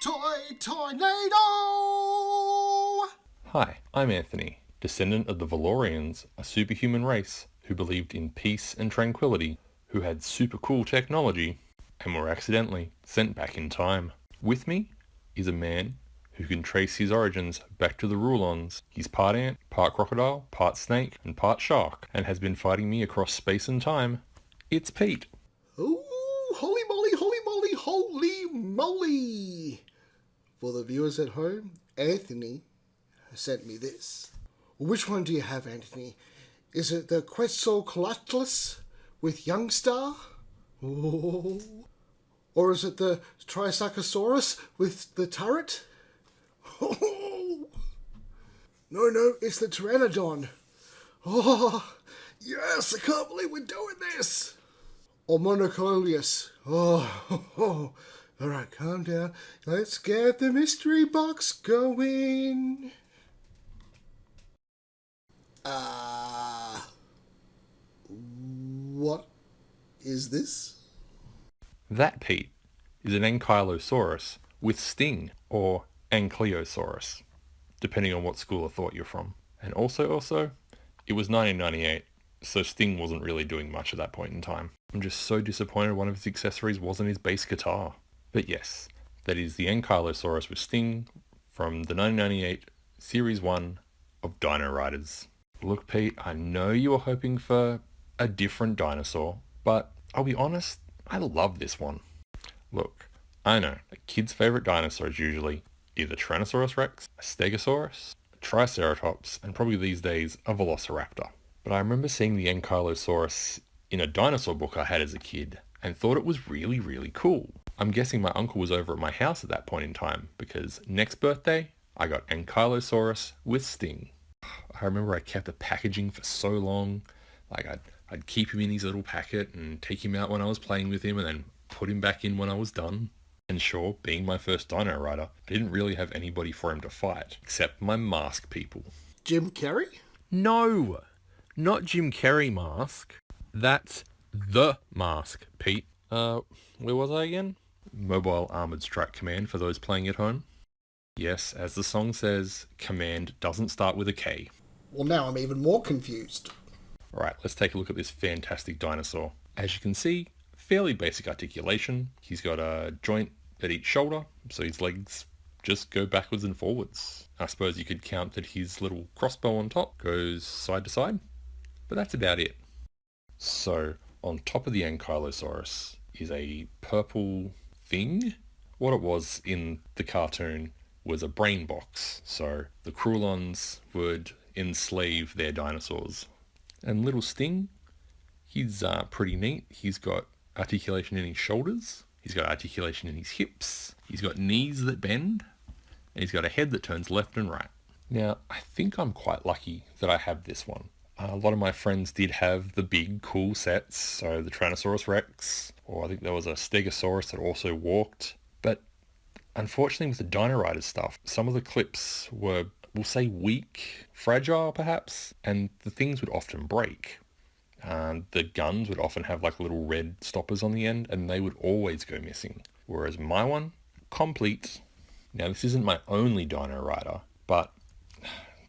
Toynado! Hi, I'm Anthony, descendant of the Valorians, a superhuman race who believed in peace and tranquility, who had super cool technology, and were accidentally sent back in time. With me is a man who can trace his origins back to the Rulons. He's part ant, part crocodile, part snake, and part shark, and has been fighting me across space and time. It's Pete. Ooh, holy moly, holy moly, holy moly! For the viewers at home, Anthony sent me this. Which one do you have, Anthony? Is it the Quetzalcoatlus with Youngstar? Oh. Or is it the Triceratops with the turret? Oh. No, it's the Pteranodon. Oh, yes, I can't believe we're doing this. Or Monocoleus. Oh. All right, calm down. Let's get the mystery box going. What is this? That, Pete, is an Ankylosaurus with sting, or Ankylosaurus, depending on what school of thought you're from. And also, it was 1998, so Sting wasn't really doing much at that point in time. I'm just so disappointed one of his accessories wasn't his bass guitar. But yes, that is the Ankylosaurus with Sting from the 1998 Series 1 of Dino Riders. Look, Pete, I know you were hoping for a different dinosaur, but I'll be honest, I love this one. Look, I know, a kid's favourite dinosaur is usually either Tyrannosaurus Rex, a Stegosaurus, a Triceratops, and probably these days a Velociraptor. But I remember seeing the Ankylosaurus in a dinosaur book I had as a kid and thought it was really, really cool. I'm guessing my uncle was over at my house at that point in time because next birthday I got Ankylosaurus with Sting. I remember I kept the packaging for so long. Like I'd keep him in his little packet and take him out when I was playing with him and then put him back in when I was done. And sure, being my first dino rider, I didn't really have anybody for him to fight, except my mask people. Jim Carrey? No! Not Jim Carrey mask. That's the mask, Pete. Where was I again? Mobile Armored Strike Command for those playing at home. Yes, as the song says, command doesn't start with a K. Well, now I'm even more confused. Alright, let's take a look at this fantastic dinosaur. As you can see, fairly basic articulation. He's got a joint at each shoulder, so his legs just go backwards and forwards. I suppose you could count that his little crossbow on top goes side to side, but that's about it. So, on top of the Ankylosaurus is a purple thing. What it was in the cartoon was a brain box, so the Krulons would enslave their dinosaurs. And little Sting, he's pretty neat. He's got articulation in his shoulders, he's got articulation in his hips, he's got knees that bend, and he's got a head that turns left and right. Now, I think I'm quite lucky that I have this one. A lot of my friends did have the big, cool sets, so the Tyrannosaurus Rex, or I think there was a Stegosaurus that also walked. But unfortunately with the Dino Riders stuff, some of the clips were, we'll say, weak, fragile perhaps, and the things would often break. The guns would often have like little red stoppers on the end, and they would always go missing. Whereas my one, complete. Now this isn't my only Dino Rider, but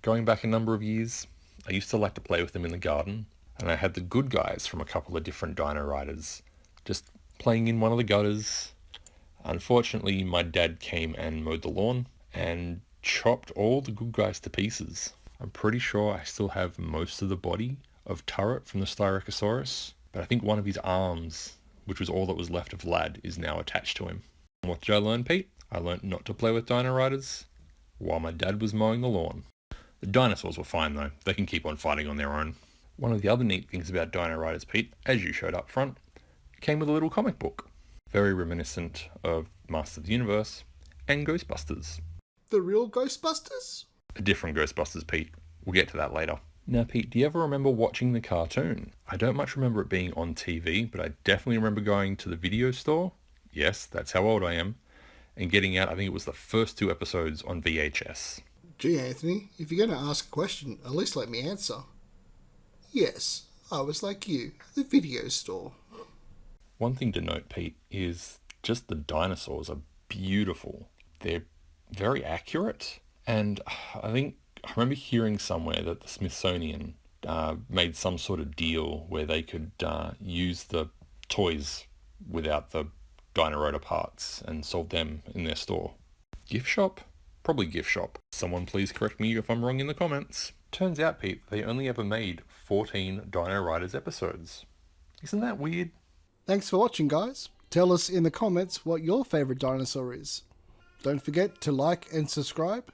going back a number of years, I used to like to play with them in the garden, and I had the good guys from a couple of different Dino Riders just playing in one of the gutters. Unfortunately, my dad came and mowed the lawn and chopped all the good guys to pieces. I'm pretty sure I still have most of the body of Turret from the Styracosaurus, but I think one of his arms, which was all that was left of Lad, is now attached to him. And what did I learn, Pete? I learned not to play with Dino Riders while my dad was mowing the lawn. The dinosaurs were fine though, they can keep on fighting on their own. One of the other neat things about Dino Riders, Pete, as you showed up front, came with a little comic book. Very reminiscent of Masters of the Universe and Ghostbusters. The real Ghostbusters? A different Ghostbusters, Pete. We'll get to that later. Now, Pete, do you ever remember watching the cartoon? I don't much remember it being on TV, but I definitely remember going to the video store. Yes, that's how old I am. And getting out, I think it was the first 2 episodes on VHS. Gee, Anthony, if you're going to ask a question, at least let me answer. Yes, I was like you, the video store. One thing to note, Pete, is just the dinosaurs are beautiful. they're very accurate. And I remember hearing somewhere that the Smithsonian made some sort of deal where they could use the toys without the Dino Rotor parts and sold them in their store. Gift shop? Probably gift shop. Someone please correct me if I'm wrong in the comments. Turns out, Pete, they only ever made 14 Dino Riders episodes. Isn't that weird? Thanks for watching, guys. Tell us in the comments what your favourite dinosaur is. Don't forget to like and subscribe.